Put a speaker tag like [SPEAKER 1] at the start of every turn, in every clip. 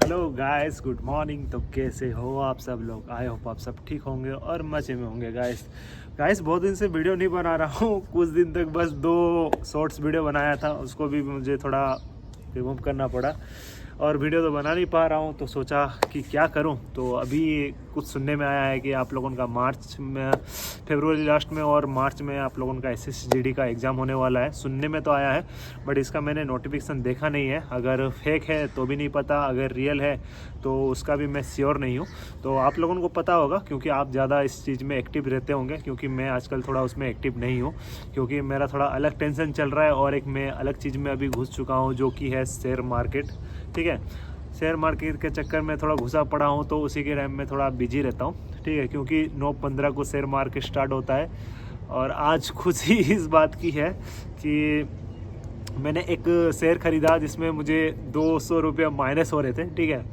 [SPEAKER 1] Hello guys, good morning. तो कैसे हो आप सब लोग? आई होप आप सब ठीक होंगे और मज़े में होंगे। गाइस बहुत दिन से वीडियो नहीं बना रहा हूँ। कुछ दिन तक बस 2 शॉर्ट्स वीडियो बनाया था, उसको भी मुझे थोड़ा रिमूव करना पड़ा और वीडियो तो बना नहीं पा रहा हूँ। तो सोचा कि क्या करूँ। तो अभी कुछ सुनने में आया है कि आप लोगों का मार्च में, फरवरी लास्ट में और मार्च में आप लोगों का SSGD का एग्ज़ाम होने वाला है। सुनने में तो आया है, बट इसका मैंने नोटिफिकेशन देखा नहीं है। अगर फेक है तो भी नहीं पता, अगर रियल है तो उसका भी मैं श्योर नहीं हूँ। तो आप लोगों को पता होगा क्योंकि आप ज़्यादा इस चीज़ में एक्टिव रहते होंगे, क्योंकि मैं आजकल थोड़ा उसमें एक्टिव नहीं हूँ, क्योंकि मेरा थोड़ा अलग टेंशन चल रहा है और एक मैं अलग चीज़ में अभी घुस चुका हूँ, जो कि है शेयर मार्केट। ठीक है, शेयर मार्केट के चक्कर में थोड़ा घुसा पड़ा हूँ, तो उसी के टाइम में थोड़ा बिजी रहता हूँ। ठीक है, क्योंकि 9/15 को शेयर मार्केट स्टार्ट होता है और आज खुशी इस बात की है कि मैंने एक शेयर ख़रीदा जिसमें मुझे 200 रुपये माइनस हो रहे थे। ठीक है,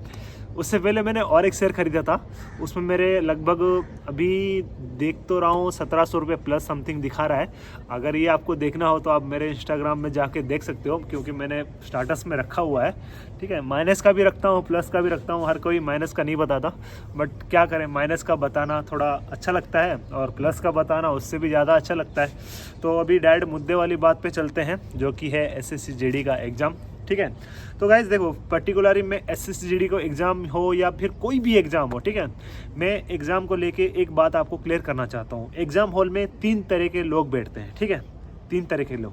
[SPEAKER 1] उससे पहले मैंने और एक शेयर ख़रीदा था, उसमें मेरे लगभग अभी देख तो रहा हूँ 1700 रुपये प्लस समथिंग दिखा रहा है। अगर ये आपको देखना हो तो आप मेरे इंस्टाग्राम में जाके देख सकते हो, क्योंकि मैंने स्टाटस में रखा हुआ है। ठीक है, माइनस का भी रखता हूँ, प्लस का भी रखता हूँ। हर कोई माइनस का नहीं बताता, बट क्या करें, माइनस का बताना थोड़ा अच्छा लगता है और प्लस का बताना उससे भी ज़्यादा अच्छा लगता है। तो अभी डायरेक्ट मुद्दे वाली बात पे चलते हैं, जो कि है SSGD का एग्ज़ाम। ठीक है, तो गाइज देखो, पर्टिकुलरली में SSGD को एग्ज़ाम हो या फिर कोई भी एग्ज़ाम हो, ठीक है, मैं एग्ज़ाम को लेके एक बात आपको क्लियर करना चाहता हूँ। एग्ज़ाम हॉल में 3 तरह के लोग बैठते हैं। ठीक है, 3 तरह के लोग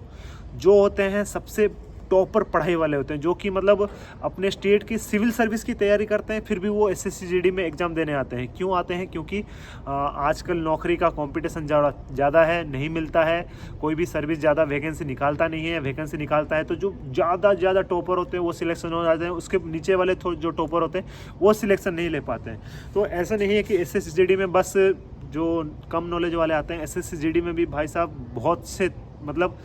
[SPEAKER 1] जो होते हैं, सबसे टॉपर पढ़ाई वाले होते हैं, जो कि मतलब अपने स्टेट की सिविल सर्विस की तैयारी करते हैं, फिर भी वो SSGD में एग्ज़ाम देने आते हैं। क्यों आते हैं? क्योंकि आजकल नौकरी का कंपटीशन ज़्यादा है, नहीं मिलता है, कोई भी सर्विस ज़्यादा वैकेंसी निकालता नहीं है। वैकेंसी निकालता है तो जो ज़्यादा टॉपर होते हैं वो सिलेक्शन हो जाते हैं, उसके नीचे वाले जो टॉपर होते हैं वो सिलेक्शन नहीं ले पाते हैं। तो ऐसा नहीं है कि SSGD में बस जो कम नॉलेज वाले आते हैं, SSGD में भी भाई साहब बहुत से मतलब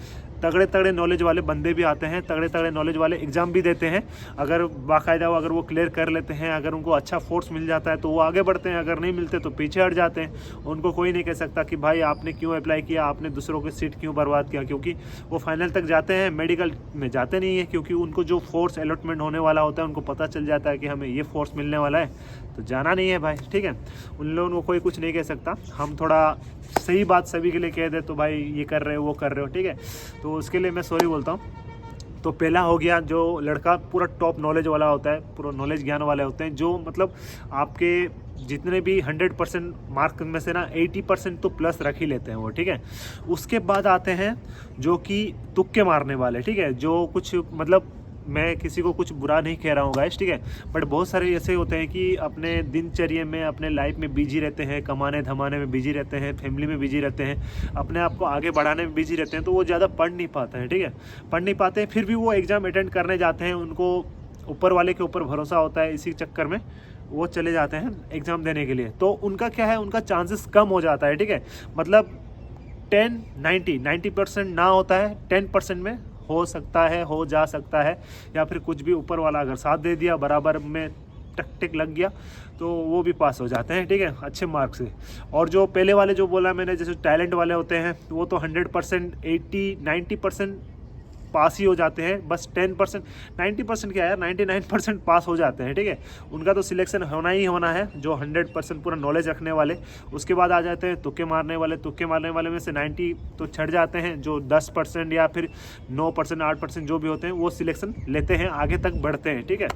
[SPEAKER 1] तगड़े नॉलेज वाले बंदे भी आते हैं, तगड़े नॉलेज वाले एग्ज़ाम भी देते हैं। अगर बाकायदा अगर वो क्लियर कर लेते हैं, अगर उनको अच्छा फोर्स मिल जाता है तो वो आगे बढ़ते हैं, अगर नहीं मिलते तो पीछे हट जाते हैं। उनको कोई नहीं कह सकता कि भाई आपने क्यों अप्लाई किया, आपने दूसरों की सीट क्यों बर्बाद किया, क्योंकि वो फाइनल तक जाते हैं, मेडिकल में जाते नहीं है, क्योंकि उनको जो फोर्स अलॉटमेंट होने वाला होता है उनको पता चल जाता है कि हमें ये फोर्स मिलने वाला है, तो जाना नहीं है भाई। ठीक है, उन लोगों को कोई कुछ नहीं कह सकता। हम थोड़ा सही बात सभी के लिए कह दे तो भाई ये कर रहे हो वो कर रहे हो, ठीक है, तो उसके लिए मैं सॉरी बोलता हूँ। तो पहला हो गया, जो लड़का पूरा टॉप नॉलेज वाला होता है, पूरा नॉलेज ज्ञान वाले होते हैं, जो मतलब आपके जितने भी 100% मार्क में से ना 80% तो प्लस रख ही लेते हैं वो। ठीक है, उसके बाद आते हैं जो कि तुक्के मारने वाले। ठीक है, जो कुछ मतलब मैं किसी को कुछ बुरा नहीं कह रहा हूँ गाइस, ठीक है, बट बहुत सारे ऐसे होते हैं कि अपने दिनचर्या में, अपने लाइफ में बिजी रहते हैं, कमाने धमाने में बिजी रहते हैं, फैमिली में बिजी रहते हैं, अपने आप को आगे बढ़ाने में बिजी रहते हैं, तो वो ज़्यादा पढ़ नहीं पाते हैं। ठीक है, पढ़ नहीं पाते हैं, फिर भी वो एग्ज़ाम अटेंड करने जाते हैं, उनको ऊपर वाले के ऊपर भरोसा होता है, इसी चक्कर में वो चले जाते हैं एग्ज़ाम देने के लिए। तो उनका क्या है, उनका चांसेस कम हो जाता है। ठीक है, मतलब 90% ना होता है, 10% में हो सकता है, हो जा सकता है, या फिर कुछ भी ऊपर वाला अगर साथ दे दिया, बराबर में टिक लग गया, तो वो भी पास हो जाते हैं। ठीक है, अच्छे मार्क्स से। और जो पहले वाले जो बोला मैंने, जैसे टैलेंट वाले होते हैं, वो तो 100%, 80-90% पास ही हो जाते हैं। बस 10%, 90% क्या है, 99% पास हो जाते हैं। ठीक है, उनका तो सिलेक्शन होना ही होना है, जो 100% पूरा नॉलेज रखने वाले। उसके बाद आ जाते हैं तुक्के मारने वाले। तुक्के मारने वाले में से 90 तो छट जाते हैं, जो 10% या फिर 9%, 8% जो भी होते हैं वो सिलेक्शन लेते हैं, आगे तक बढ़ते हैं। ठीक है,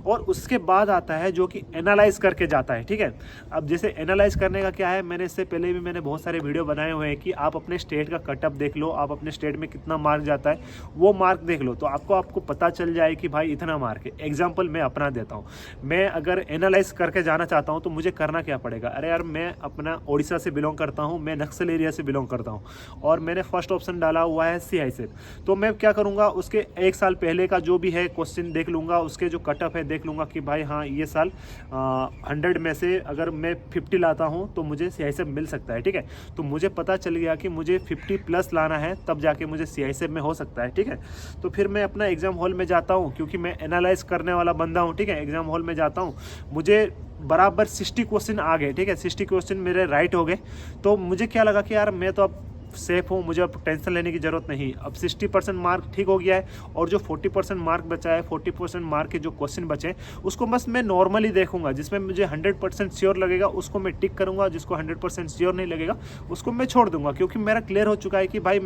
[SPEAKER 1] और उसके बाद आता है जो कि एनालाइज करके जाता है। ठीक है, अब जैसे एनालाइज करने का क्या है, मैंने इससे पहले भी मैंने बहुत सारे वीडियो बनाए हुए हैं कि आप अपने स्टेट का कटअप देख लो, आप अपने स्टेट में कितना मार्क जाता है वो मार्क देख लो, तो आपको पता चल जाए कि भाई इतना मार्क है। एग्जाम्पल मैं अपना देता हूँ, मैं अगर एनालाइज करके जाना चाहता हूँ तो मुझे करना क्या पड़ेगा। अरे यार, मैं अपना उड़ीसा से बिलोंग करता हूँ, मैं नक्सल एरिया से बिलोंग करता हूँ, और मैंने फर्स्ट ऑप्शन डाला हुआ है CISF। तो मैं क्या करूँगा, उसके 1 साल पहले का जो भी है क्वेश्चन देख लूँगा, उसके जो कटअप है देख लूँगा कि भाई हाँ, ये साल 100 में से अगर मैं 50 लाता हूँ तो मुझे CISF मिल सकता है। ठीक है, तो मुझे पता चल गया कि मुझे 50+ लाना है, तब जाके मुझे CISF में हो सकता है। ठीक है, तो फिर मैं अपना एग्ज़ाम हॉल में जाता हूँ, क्योंकि मैं एनालाइज करने वाला बंदा हूँ। ठीक है, एग्ज़ाम हॉल में जाता हूँ, मुझे बराबर 60 क्वेश्चन आ गए। ठीक है, 60 क्वेश्चन मेरे राइट हो गए, तो मुझे क्या लगा कि यार मैं तो अब सेफ हूँ, मुझे अब टेंशन लेने की ज़रूरत नहीं। अब 60% मार्क ठीक हो गया है और जो 40% मार्क बचा है, 40% मार्क के जो क्वेश्चन बचे हैं उसको बस मैं नॉर्मली देखूंगा। जिसमें मुझे 100% श्योर लगेगा उसको मैं टिक करूंगा, जिसको 100% श्योर नहीं लगेगा उसको मैं छोड़ दूंगा। क्योंकि मेरा क्लियर हो चुका है कि भाई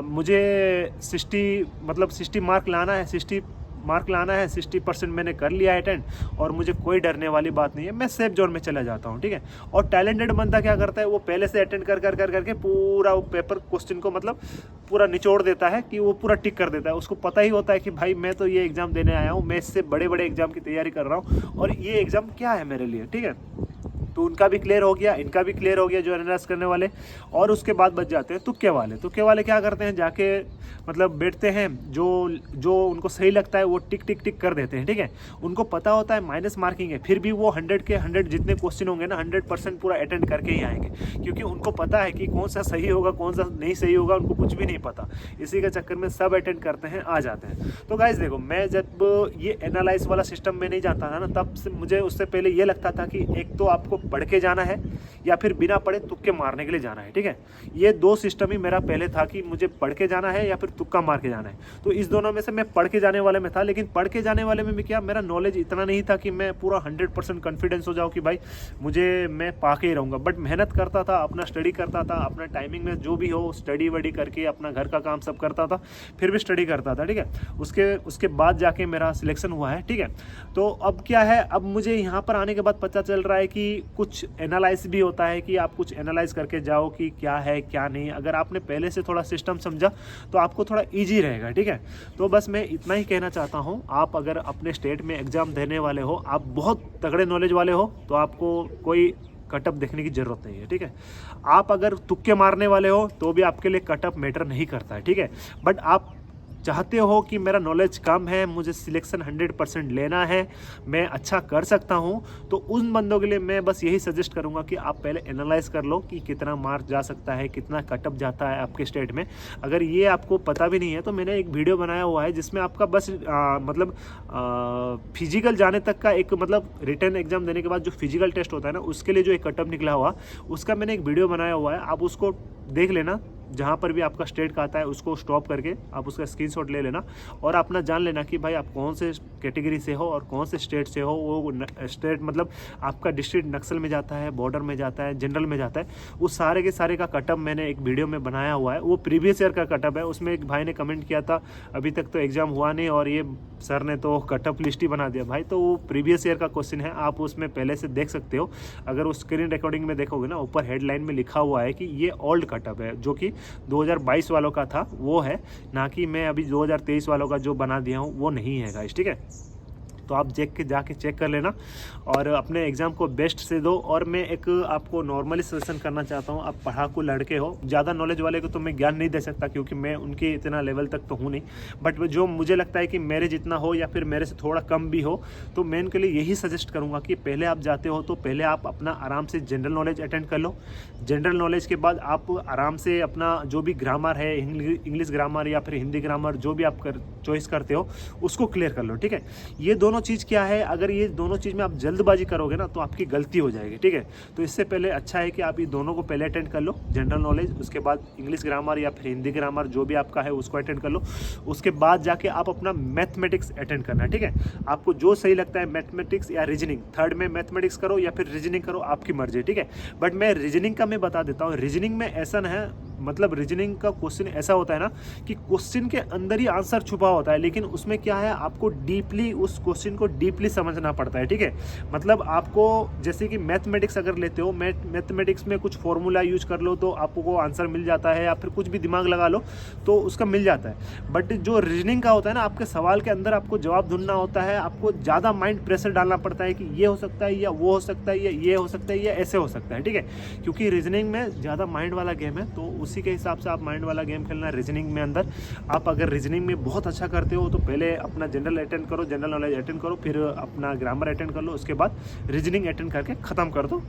[SPEAKER 1] मुझे 60 मार्क लाना है, 60% मैंने कर लिया है अटेंड, और मुझे कोई डरने वाली बात नहीं है, मैं सेफ जोन में चला जाता हूँ, ठीक है। और टैलेंटेड बंदा क्या करता है, वो पहले से अटेंड करके पूरा वो पेपर क्वेश्चन को मतलब पूरा निचोड़ देता है कि वो पूरा टिक कर देता है। उसको पता ही होता है कि भाई मैं तो ये एग्ज़ाम देने आया हूँ, मैं इससे बड़े बड़े एग्ज़ाम की तैयारी कर रहा हूँ और ये एग्ज़ाम क्या है मेरे लिए, ठीक है। तो उनका भी क्लियर हो गया, इनका भी क्लियर हो गया जो एनालाइज करने वाले। और उसके बाद बच जाते हैं तुक्के वाले। तुक्के वाले क्या करते हैं, जाके मतलब बैठते हैं, जो उनको सही लगता है वो टिक टिक टिक कर देते हैं, ठीक है। उनको पता होता है माइनस मार्किंग है, फिर भी वो 100 के 100 जितने क्वेश्चन होंगे ना 100% पूरा अटेंड करके ही आएंगे। क्योंकि उनको पता है कि कौन सा सही होगा कौन सा नहीं सही होगा, उनको कुछ भी नहीं पता। इसी के चक्कर में सब अटेंड करते हैं, आ जाते हैं। तो गाइस देखो, मैं जब ये एनालाइज वाला सिस्टम में नहीं जानता था ना, तब से मुझे उससे पहले ये लगता था कि एक तो आपको पढ़ के जाना है या फिर बिना पढ़े तुक्के मारने के लिए जाना है, ठीक है। ये दो सिस्टम ही मेरा पहले था कि मुझे पढ़ के जाना है या फिर तुक्का मार के जाना है। तो इस दोनों में से मैं पढ़ के जाने वाले में था। लेकिन पढ़ के जाने वाले में भी क्या, मेरा नॉलेज इतना नहीं था कि मैं पूरा 100% कॉन्फिडेंस हो जाऊँ कि भाई मैं पा के ही रहूँगा। बट मेहनत करता था, अपना स्टडी करता था, अपना टाइमिंग में जो भी हो स्टडी वडी करके अपना घर का काम सब करता था, फिर भी स्टडी करता था, ठीक है। उसके बाद जाके मेरा सिलेक्शन हुआ है, ठीक है। तो अब क्या है, अब मुझे यहाँ पर आने के बाद पता चल रहा है कि कुछ एनालाइज भी होता है कि आप कुछ एनालाइज करके जाओ कि क्या है क्या नहीं। अगर आपने पहले से थोड़ा सिस्टम समझा तो आपको थोड़ा इजी रहेगा, ठीक है। तो बस मैं इतना ही कहना चाहता हूँ, आप अगर अपने स्टेट में एग्जाम देने वाले हो, आप बहुत तगड़े नॉलेज वाले हो, तो आपको कोई कटअप देखने की ज़रूरत नहीं है, ठीक है। आप अगर तुक्के मारने वाले हो तो भी आपके लिए कटअप मैटर नहीं करता है, ठीक है। बट आप चाहते हो कि मेरा नॉलेज कम है, मुझे सिलेक्शन 100% लेना है, मैं अच्छा कर सकता हूं, तो उन बंदों के लिए मैं बस यही सजेस्ट करूंगा कि आप पहले एनालाइज कर लो कि कितना मार्क जा सकता है, कितना कटअप जाता है आपके स्टेट में। अगर ये आपको पता भी नहीं है तो मैंने एक वीडियो बनाया हुआ है जिसमें आपका बस फिजिकल जाने तक का एक मतलब रिटन एग्जाम देने के बाद जो फिजिकल टेस्ट होता है ना, उसके लिए जो एक कटअप निकला हुआ, उसका मैंने एक वीडियो बनाया हुआ है, आप उसको देख लेना। जहाँ पर भी आपका स्टेट का आता है उसको स्टॉप करके आप उसका स्क्रीनशॉट ले लेना और अपना जान लेना कि भाई आप कौन से कैटेगरी से हो और कौन से स्टेट से हो। वो स्टेट मतलब आपका डिस्ट्रिक्ट नक्सल में जाता है, बॉर्डर में जाता है, जनरल में जाता है, उस सारे के सारे का कटअप मैंने एक वीडियो में बनाया हुआ है। वो प्रीवियस ईयर का कटअप है। उसमें एक भाई ने कमेंट किया था अभी तक तो एग्जाम हुआ नहीं और ये सर ने तो कटअप लिस्ट ही बना दिया। भाई तो वो प्रीवियस ईयर का क्वेश्चन है, आप उसमें पहले से देख सकते हो। अगर उस स्क्रीन रिकॉर्डिंग में देखोगे ना, ऊपर हेडलाइन में लिखा हुआ है कि ये ओल्ड कटअप है, जो कि 2022 वालों का था वो है, ना कि मैं अभी 2023 वालों का जो बना दिया हूँ वो नहीं है गाइस, ठीक है। तो आप जाके चेक कर लेना और अपने एग्ज़ाम को बेस्ट से दो। और मैं एक आपको नॉर्मली सजेशन करना चाहता हूँ, आप पढ़ाकू लड़के हो, ज़्यादा नॉलेज वाले को तो मैं ज्ञान नहीं दे सकता क्योंकि मैं उनके इतना लेवल तक तो हूँ नहीं, बट जो मुझे लगता है कि मेरे जितना हो या फिर मेरे से थोड़ा कम भी हो, तो मैं उनके लिए यही सजेस्ट करूँगा कि पहले आप जाते हो तो पहले आप अपना आराम से जनरल नॉलेज अटेंड कर लो। जनरल नॉलेज के बाद आप आराम से अपना जो भी ग्रामर है, इंग्लिश ग्रामर या फिर हिंदी ग्रामर, जो भी आप चॉइस करते हो उसको क्लियर कर लो, ठीक है। ये दोनों चीज़ क्या है, अगर ये दोनों चीज़ में आप जल्दबाजी करोगे ना तो आपकी गलती हो जाएगी, ठीक है। तो इससे पहले अच्छा है कि आप ये दोनों को पहले अटेंड कर लो, जनरल नॉलेज, उसके बाद इंग्लिश ग्रामर या फिर हिंदी ग्रामर जो भी आपका है उसको अटेंड कर लो। उसके बाद जाके आप अपना मैथमेटिक्स अटेंड करना, ठीक है। आपको जो सही लगता है, मैथमेटिक्स या रीजनिंग, थर्ड में मैथमेटिक्स करो या फिर रीजनिंग करो, आपकी मर्जी, ठीक है। बट मैं रीजनिंग का मैं बता देता हूँ, रीजनिंग में ऐसा ना है, मतलब रीजनिंग का क्वेश्चन ऐसा होता है ना कि क्वेश्चन के अंदर ही आंसर छुपा होता है, लेकिन उसमें क्या है, आपको डीपली उस क्वेश्चन को डीपली समझना पड़ता है, ठीक है। मतलब आपको जैसे कि मैथमेटिक्स अगर लेते हो, मैथमेटिक्स में कुछ फॉर्मूला यूज कर लो तो आपको आंसर मिल जाता है, या फिर कुछ भी दिमाग लगा लो तो उसका मिल जाता है। बट जो रीजनिंग का होता है ना, आपके सवाल के अंदर आपको जवाब ढूंढना होता है, आपको ज़्यादा माइंड प्रेशर डालना पड़ता है कि ये हो सकता है या वो हो सकता है या ये हो सकता है या ऐसे हो सकता है, ठीक है। क्योंकि रीजनिंग में ज़्यादा माइंड वाला गेम है, तो उसी के हिसाब से आप माइंड वाला गेम खेलना है रीजनिंग में अंदर। आप अगर रीजनिंग में बहुत अच्छा करते हो तो पहले अपना जनरल अटेंड करो, जनरल नॉलेज अटेंड करो, फिर अपना ग्रामर अटेंड कर लो, उसके बाद रीजनिंग अटेंड करके ख़त्म कर दो।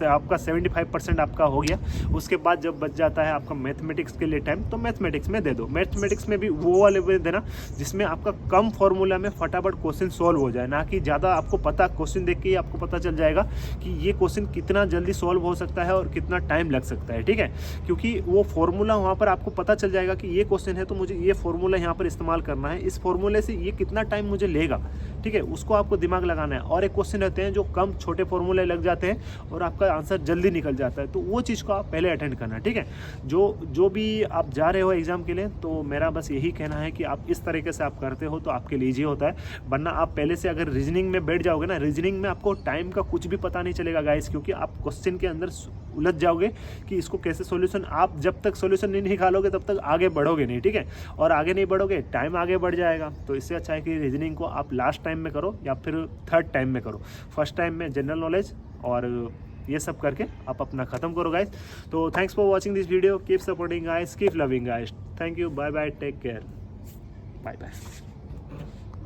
[SPEAKER 1] आपका 75% आपका हो गया। उसके बाद जब बच जाता है आपका मैथमेटिक्स के लिए टाइम, तो मैथमेटिक्स में दे दो। मैथमेटिक्स में भी वो वाले वे देना जिसमें आपका कम फॉर्मूला में फटाफट क्वेश्चन सॉल्व हो जाए, ना कि ज़्यादा आपको पता, क्वेश्चन देख के ही आपको पता चल जाएगा कि ये क्वेश्चन कितना जल्दी सॉल्व हो सकता है और कितना टाइम लग सकता है, ठीक है। क्योंकि वो फॉर्मूला वहाँ पर आपको पता चल जाएगा कि ये क्वेश्चन है तो मुझे ये फॉर्मूला यहाँ पर इस्तेमाल करना है, इस फॉर्मूले से ये कितना टाइम मुझे लेगा, ठीक है, उसको आपको दिमाग लगाना है। और एक क्वेश्चन रहते हैं जो कम छोटे फॉर्मूले लग जाते हैं और आपका आंसर जल्दी निकल जाता है, तो वो चीज़ को आप पहले अटेंड करना, ठीक है। जो भी आप जा रहे हो एग्ज़ाम के लिए, तो मेरा बस यही कहना है कि आप इस तरीके से आप करते हो तो आपके लिए ईजी होता है। वरना आप पहले से अगर रीजनिंग में बैठ जाओगे ना, रीजनिंग में आपको टाइम का कुछ भी पता नहीं चलेगा गाइस, क्योंकि आप क्वेश्चन के अंदर उलझ जाओगे कि इसको कैसे सॉल्यूशन, आप जब तक सॉल्यूशन नहीं निकालोगे तब तक आगे बढ़ोगे नहीं, ठीक है, और आगे नहीं बढ़ोगे टाइम आगे बढ़ जाएगा। तो इससे अच्छा है कि रीजनिंग को आप लास्ट टाइम में करो या फिर थर्ड टाइम में करो। फर्स्ट टाइम में जनरल नॉलेज और ये सब करके आप अपना ख़त्म करो गाइस। तो thanks for watching this video, keep supporting guys, keep loving guys, thank you, bye bye, take care, bye bye.